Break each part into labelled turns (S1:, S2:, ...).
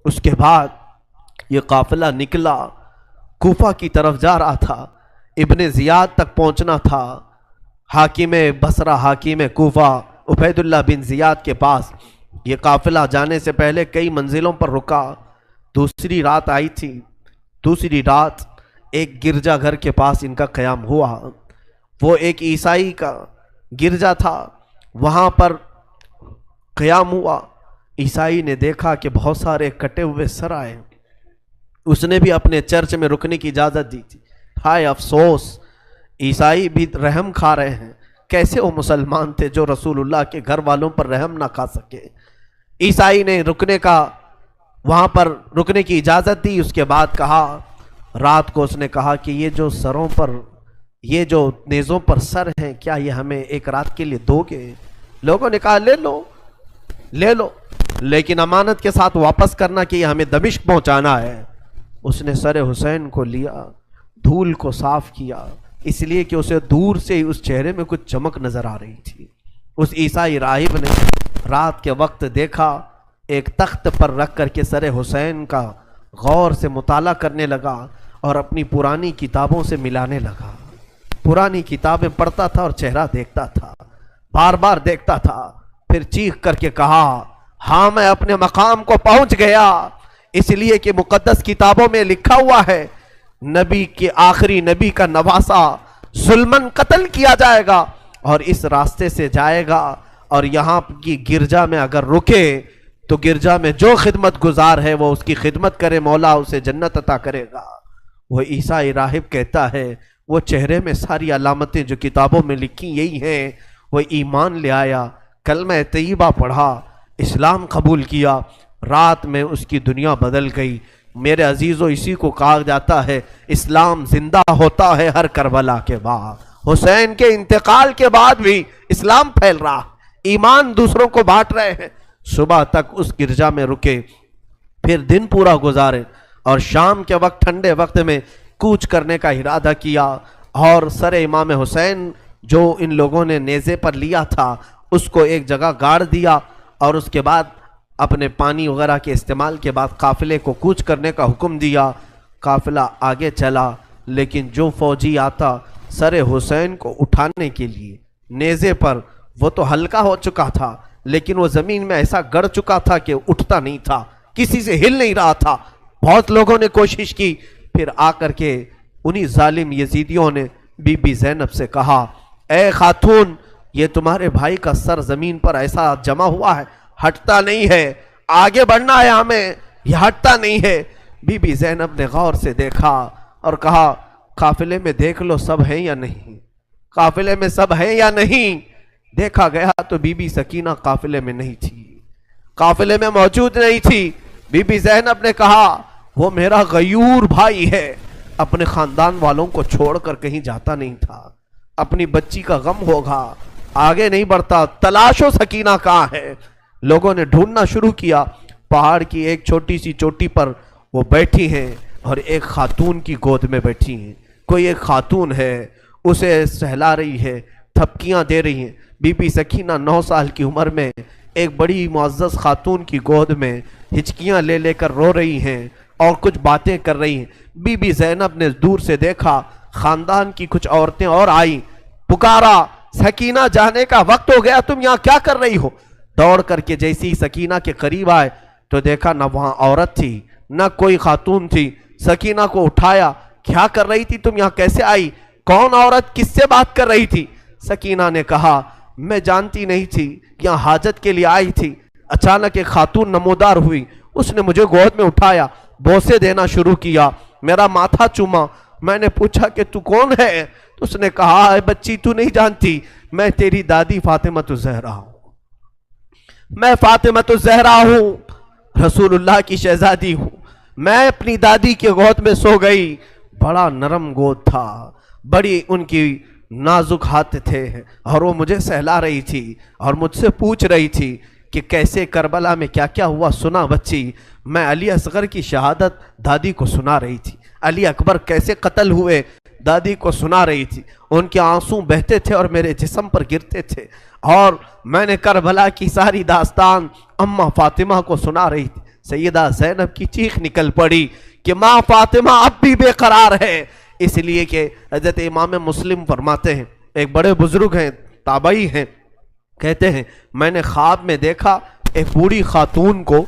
S1: اس کے بعد یہ قافلہ نکلا، کوفہ کی طرف جا رہا تھا، ابن زیاد تک پہنچنا تھا، حاکم بصرہ حاکم کوفہ عبید اللہ بن زیاد کے پاس۔ یہ قافلہ جانے سے پہلے کئی منزلوں پر رکا، دوسری رات آئی تھی۔ دوسری رات ایک گرجا گھر کے پاس ان کا قیام ہوا، وہ ایک عیسائی کا گرجا تھا، وہاں پر قیام ہوا۔ عیسائی نے دیکھا کہ بہت سارے کٹے ہوئے سر آئے، اس نے بھی اپنے چرچ میں رکنے کی اجازت دی تھی۔ ہائے افسوس، عیسائی بھی رحم کھا رہے ہیں، کیسے وہ مسلمان تھے جو رسول اللہ کے گھر والوں پر رحم نہ کھا سکے۔ عیسائی نے وہاں پر رکنے کی اجازت دی۔ اس کے بعد کہا، رات کو اس نے کہا کہ یہ جو سروں پر، یہ جو نیزوں پر سر ہیں، کیا یہ ہمیں ایک رات کے لیے دو گے؟ لوگوں نے کہا لے لو لے لو، لیکن امانت کے ساتھ واپس کرنا کہ یہ ہمیں دمشق پہنچانا ہے۔ اس نے سر حسین کو لیا، دھول کو صاف کیا، اس لیے کہ اسے دور سے ہی اس چہرے میں کچھ چمک نظر آ رہی تھی۔ اس عیسائی راہب نے رات کے وقت دیکھا، ایک تخت پر رکھ کر کے سر حسین کا غور سے مطالعہ کرنے لگا اور اپنی پرانی کتابوں سے ملانے لگا۔ پرانی کتابیں پڑھتا تھا اور چہرہ دیکھتا تھا، بار بار دیکھتا تھا، پھر چیخ کر کے کہا، ہاں میں اپنے مقام کو پہنچ گیا، اس لیے کہ مقدس کتابوں میں لکھا ہوا ہے نبی کے آخری نبی کا نواسا ظلمن قتل کیا جائے گا اور اس راستے سے جائے گا، اور یہاں کی گرجا میں اگر رکے تو گرجا میں جو خدمت گزار ہے وہ اس کی خدمت کرے، مولا اسے جنت عطا کرے گا۔ وہ عیسائی راہب کہتا ہے وہ چہرے میں ساری علامتیں جو کتابوں میں لکھی یہی ہیں۔ وہ ایمان لے آیا، کلمہ طیبہ پڑھا، اسلام قبول کیا، رات میں اس کی دنیا بدل گئی۔ میرے عزیزو، اسی کو کہا جاتا ہے اسلام زندہ ہوتا ہے ہر کربلا کے بعد۔ حسین کے انتقال کے بعد بھی اسلام پھیل رہا، ایمان دوسروں کو بانٹ رہے ہیں۔ صبح تک اس گرجا میں رکے، پھر دن پورا گزارے اور شام کے وقت ٹھنڈے وقت میں کوچ کرنے کا ارادہ کیا، اور سر امام حسین جو ان لوگوں نے نیزے پر لیا تھا اس کو ایک جگہ گاڑ دیا، اور اس کے بعد اپنے پانی وغیرہ کے استعمال کے بعد قافلے کو کوچ کرنے کا حکم دیا۔ قافلہ آگے چلا، لیکن جو فوجی آتا سر حسین کو اٹھانے کے لیے نیزے پر، وہ تو ہلکا ہو چکا تھا لیکن وہ زمین میں ایسا گڑ چکا تھا کہ اٹھتا نہیں تھا، کسی سے ہل نہیں رہا تھا۔ بہت لوگوں نے کوشش کی، پھر آ کر کے انہی ظالم یزیدیوں نے بی بی زینب سے کہا، اے خاتون، یہ تمہارے بھائی کا سر زمین پر ایسا جمع ہوا ہے، ہٹتا نہیں ہے، آگے بڑھنا ہے ہمیں، یہ ہٹتا نہیں ہے۔ بی بی زینب نے غور سے دیکھا اور کہا، قافلے میں دیکھ لو سب ہیں یا نہیں، قافلے میں سب ہیں یا نہیں۔ دیکھا گیا تو بی بی سکینہ قافلے میں نہیں تھی، قافلے میں موجود نہیں تھی۔ بی بی زینب نے کہا، وہ میرا غیور بھائی ہے، اپنے خاندان والوں کو چھوڑ کر کہیں جاتا نہیں تھا، اپنی بچی کا غم ہوگا، آگے نہیں بڑھتا، تلاشو سکینہ کہاں ہے۔ لوگوں نے ڈھونڈنا شروع کیا، پہاڑ کی ایک چھوٹی سی چوٹی پر وہ بیٹھی ہیں اور ایک خاتون کی گود میں بیٹھی ہیں۔ کوئی ایک خاتون ہے، اسے سہلا رہی ہے، تھپکیاں دے رہی ہیں۔ بی بی سکینہ 9 سال کی عمر میں ایک بڑی معزز خاتون کی گود میں ہچکیاں لے لے کر رو رہی ہیں اور کچھ باتیں کر رہی ہیں۔ بی بی زینب نے دور سے دیکھا، خاندان کی کچھ عورتیں اور آئیں، پکارا، سکینہ جانے کا وقت ہو گیا، تم یہاں کیا کر رہی ہو؟ دوڑ کر کے جیسی سکینہ کے قریب آئے تو دیکھا نہ وہاں عورت تھی نہ کوئی خاتون تھی۔ سکینہ کو اٹھایا، کیا کر رہی تھی تم یہاں، کیسے آئی، کون عورت کس سے بات کر رہی تھی؟ سکینہ نے کہا، میں جانتی نہیں تھی، یہاں حاجت کے لیے آئی تھی، اچانک ایک خاتون نمودار ہوئی، اس نے مجھے گود میں اٹھایا، بوسے دینا شروع کیا، میرا ماتھا چوما۔ میں نے پوچھا کہ تو کون ہے؟ تو اس نے کہا، اے بچی تو نہیں جانتی، میں تیری دادی فاطمہ الزہرا ہوں، میں فاطمہ الزہرا ہوں، رسول اللہ کی شہزادی ہوں۔ میں اپنی دادی کے گود میں سو گئی، بڑا نرم گود تھا، بڑی ان کی نازک ہاتھ تھے، اور وہ مجھے سہلا رہی تھی اور مجھ سے پوچھ رہی تھی کہ کیسے کربلا میں کیا کیا ہوا، سنا بچی؟ میں علی اصغر کی شہادت دادی کو سنا رہی تھی، علی اکبر کیسے قتل ہوئے دادی کو سنا رہی تھی، ان کے آنسو بہتے تھے اور میرے جسم پر گرتے تھے، اور میں نے کربلا کی ساری داستان اماں فاطمہ کو سنا رہی تھی۔ سیدہ زینب کی چیخ نکل پڑی کہ ماں فاطمہ اب بھی بے قرار ہے، اس لیے کہ حضرت امام مسلم فرماتے ہیں، ایک بڑے بزرگ ہیں، تابعی ہیں، کہتے ہیں میں نے خواب میں دیکھا ایک بوڑھی خاتون کو،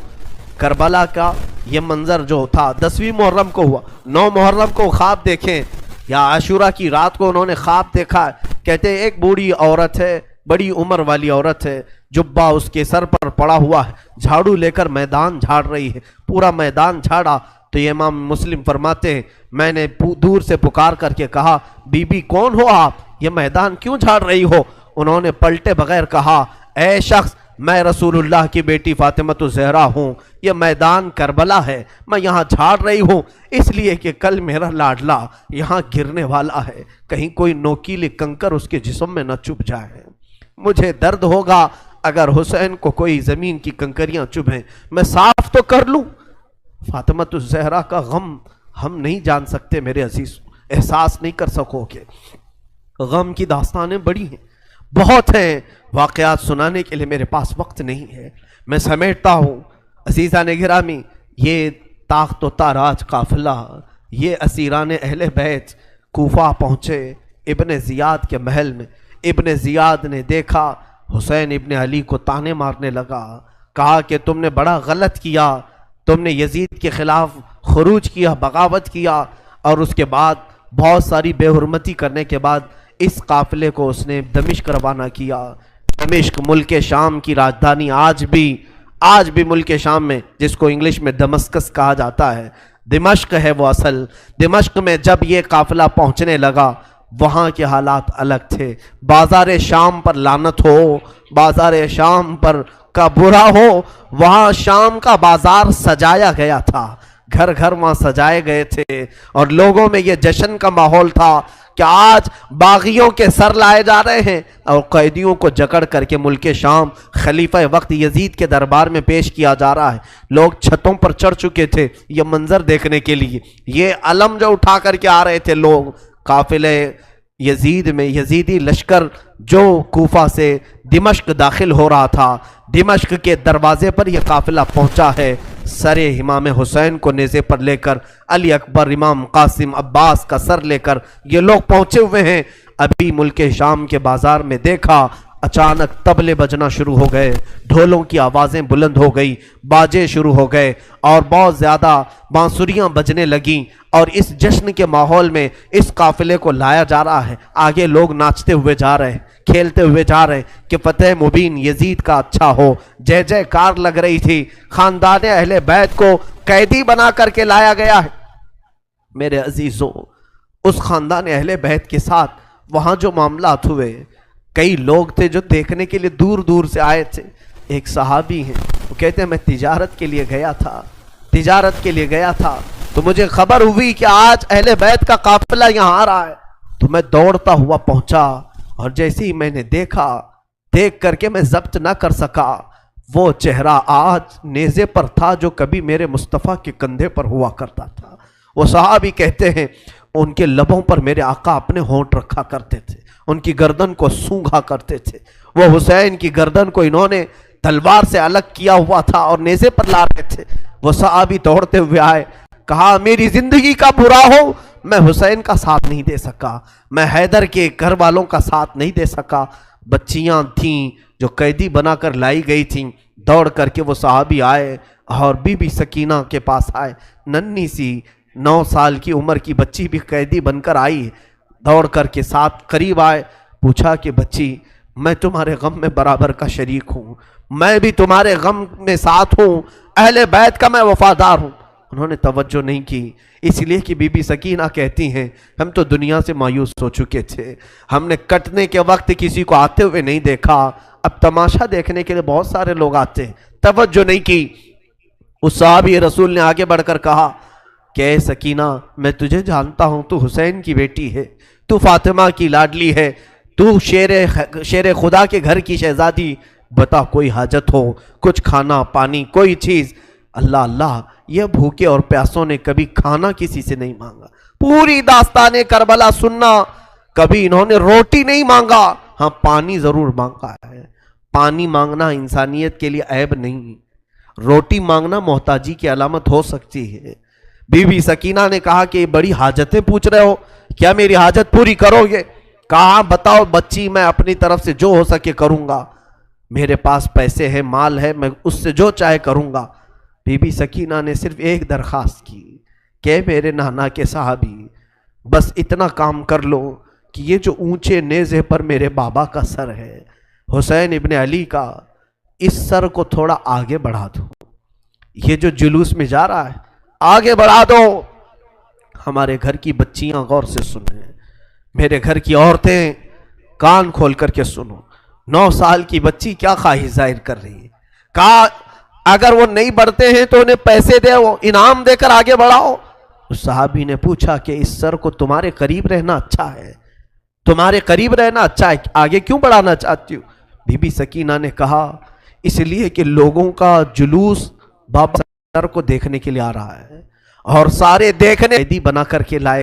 S1: کربلا کا یہ منظر جو تھا 10ویں محرم کو ہوا، 9 محرم کو خواب دیکھیں یا عاشورہ کی رات کو انہوں نے خواب دیکھا، کہتے ہیں ایک بوڑھی عورت ہے، بڑی عمر والی عورت ہے، جبہ اس کے سر پر پڑا ہوا ہے، جھاڑو لے کر میدان جھاڑ رہی ہے، پورا میدان جھاڑا۔ تو یہ امام مسلم فرماتے ہیں میں نے دور سے پکار کر کے کہا بی بی کون ہو آپ، یہ میدان کیوں جھاڑ رہی ہو؟ انہوں نے پلٹے بغیر کہا اے شخص میں رسول اللہ کی بیٹی فاطمہ الزہرا ہوں، یہ میدان کربلا ہے، میں یہاں جھاڑ رہی ہوں اس لیے کہ کل میرا لاڈلا یہاں گرنے والا ہے، کہیں کوئی نوکیلی کنکر اس کے جسم میں نہ چبھ جائے، مجھے درد ہوگا اگر حسین کو کوئی زمین کی کنکریاں چبھیں، میں صاف تو کر لوں۔ فاطمہ الزہرا کا غم ہم نہیں جان سکتے میرے عزیز، احساس نہیں کر سکو گے، غم کی داستانیں بڑی ہیں، بہت ہیں، واقعات سنانے کے لیے میرے پاس وقت نہیں ہے، میں سمیٹتا ہوں۔ عزیزان گرامی، یہ تاخت و تاراج قافلہ، یہ اسیران اہل بیت کوفہ پہنچے ابن زیاد کے محل میں۔ ابن زیاد نے دیکھا حسین ابن علی کو تانے مارنے لگا، کہا کہ تم نے بڑا غلط کیا، تم نے یزید کے خلاف خروج کیا، بغاوت کیا، اور اس کے بعد بہت ساری بے حرمتی کرنے کے بعد اس قافلے کو اس نے دمشق روانہ کیا۔ دمشق ملک شام کی راجدھانی، آج بھی ملک شام میں جس کو انگلش میں دمسکس کہا جاتا ہے، دمشق ہے وہ اصل۔ دمشق میں جب یہ قافلہ پہنچنے لگا وہاں کے حالات الگ تھے، بازار شام پر لعنت ہو، بازار شام پر کا برا ہو، وہاں شام کا بازار سجایا گیا تھا، گھر گھر وہاں سجائے گئے تھے، اور لوگوں میں یہ جشن کا ماحول تھا کہ آج باغیوں کے سر لائے جا رہے ہیں اور قیدیوں کو جکڑ کر کے ملک شام خلیفہ وقت یزید کے دربار میں پیش کیا جا رہا ہے۔ لوگ چھتوں پر چڑھ چکے تھے یہ منظر دیکھنے کے لیے، یہ علم جو اٹھا کر کے آ رہے تھے لوگ قافلے یزید میں، یزیدی لشکر جو کوفہ سے دمشق داخل ہو رہا تھا، دمشق کے دروازے پر یہ قافلہ پہنچا ہے، سر امام حسین کو نیزے پر لے کر، علی اکبر، امام قاسم، عباس کا سر لے کر یہ لوگ پہنچے ہوئے ہیں۔ ابھی ملک شام کے بازار میں دیکھا، اچانک طبلے بجنا شروع ہو گئے، ڈھولوں کی آوازیں بلند ہو گئی، باجے شروع ہو گئے اور بہت زیادہ بانسریاں بجنے لگیں، اور اس جشن کے ماحول میں اس قافلے کو لایا جا رہا ہے۔ آگے لوگ ناچتے ہوئے جا رہے ہیں، کھیلتے ہوئے جا رہے ہیں کہ فتح مبین یزید کا اچھا ہو، جے جے کار لگ رہی تھی، خاندان اہل بیت کو قیدی بنا کر کے لایا گیا ہے۔ میرے عزیزوں، اس خاندان اہل بیت کے ساتھ وہاں جو معاملات ہوئے، کئی لوگ تھے جو دیکھنے کے لیے دور دور سے آئے تھے۔ ایک صحابی ہیں، وہ کہتے ہیں میں تجارت کے لیے گیا تھا تو مجھے خبر ہوئی کہ آج اہل بیت کا قافلہ یہاں آ رہا ہے، تو میں دوڑتا ہوا پہنچا، اور جیسے ہی میں نے دیکھ کر کے میں ضبط نہ کر سکا، وہ چہرہ آج نیزے پر تھا جو کبھی میرے مصطفیٰ کے کندھے پر ہوا کرتا تھا۔ وہ صحابی کہتے ہیں ان کے لبوں پر میرے آقا اپنے ہونٹ رکھا کرتے تھے، ان کی گردن کو سونگھا کرتے تھے، وہ حسین کی گردن کو انہوں نے تلوار سے الگ کیا ہوا تھا اور نیزے پر لا رہے تھے۔ وہ صحابی دوڑتے ہوئے آئے، کہا میری زندگی کا برا ہو میں حسین کا ساتھ نہیں دے سکا، میں حیدر کے گھر والوں کا ساتھ نہیں دے سکا۔ بچیاں تھیں جو قیدی بنا کر لائی گئی تھیں، دوڑ کر کے وہ صحابی آئے اور بی بی سکینہ کے پاس آئے، ننھی سی 9 سال کی عمر کی بچی بھی قیدی بن کر آئی، دوڑ کر کے ساتھ قریب آئے، پوچھا کہ بچی میں تمہارے غم میں برابر کا شریک ہوں، میں بھی تمہارے غم میں ساتھ ہوں، اہل بیت کا میں وفادار ہوں۔ انہوں نے توجہ نہیں کی، اس لیے کہ بی بی سکینہ کہتی ہیں ہم تو دنیا سے مایوس ہو چکے تھے، ہم نے کٹنے کے وقت کسی کو آتے ہوئے نہیں دیکھا، اب تماشا دیکھنے کے لیے بہت سارے لوگ آتے ہیں، توجہ نہیں کی۔ اس صحابی رسول نے آگے بڑھ کر کہا کہ اے سکینہ میں تجھے جانتا ہوں، تو حسین کی بیٹی ہے، تو فاطمہ کی لاڈلی ہے، تو شیر خدا کے گھر کی شہزادی، بتا کوئی حاجت ہو، کچھ کھانا پانی کوئی چیز۔ اللہ اللہ، یہ بھوکے اور پیاسوں نے کبھی کھانا کسی سے نہیں مانگا، پوری داستان کربلا سننا، کبھی انہوں نے روٹی نہیں مانگا، ہاں پانی ضرور مانگا ہے۔ پانی مانگنا انسانیت کے لیے عیب نہیں، روٹی مانگنا محتاجی کی علامت ہو سکتی ہے۔ بی بی سکینہ نے کہا کہ بڑی حاجتیں پوچھ رہے ہو، کیا میری حاجت پوری کرو گے؟ کہا بتاؤ بچی، میں اپنی طرف سے جو ہو سکے کروں گا، میرے پاس پیسے ہیں، مال ہے، میں اس سے جو چاہے کروں گا۔ بی بی سکینہ نے صرف ایک درخواست کی کہ میرے نانا کے صحابی بس اتنا کام کر لو کہ یہ جو اونچے نیزے پر میرے بابا کا سر ہے، حسین ابن علی کا، اس سر کو تھوڑا آگے بڑھا دو، یہ جو جلوس میں جا رہا ہے آگے بڑھا دو۔ ہمارے گھر کی بچیاں غور سے سنیں، میرے گھر کی عورتیں کان کھول کر کے سنو، 9 سال کی بچی کیا خواہش ظاہر کر رہی ہے۔ کہا اگر وہ نہیں بڑھتے ہیں تو انہیں پیسے دے، وہ انعام دے کر آگے بڑھاؤ۔ اس صحابی نے پوچھا کہ اس سر کو تمہارے قریب رہنا اچھا ہے، تمہارے قریب رہنا اچھا ہے، آگے کیوں بڑھانا چاہتی ہو؟ بی بی سکینہ نے کہا اس لیے کہ لوگوں کا جلوس بابا سر کو دیکھنے کے لیے آ رہا ہے، اور سارے دیکھنے بنا کر کے لائے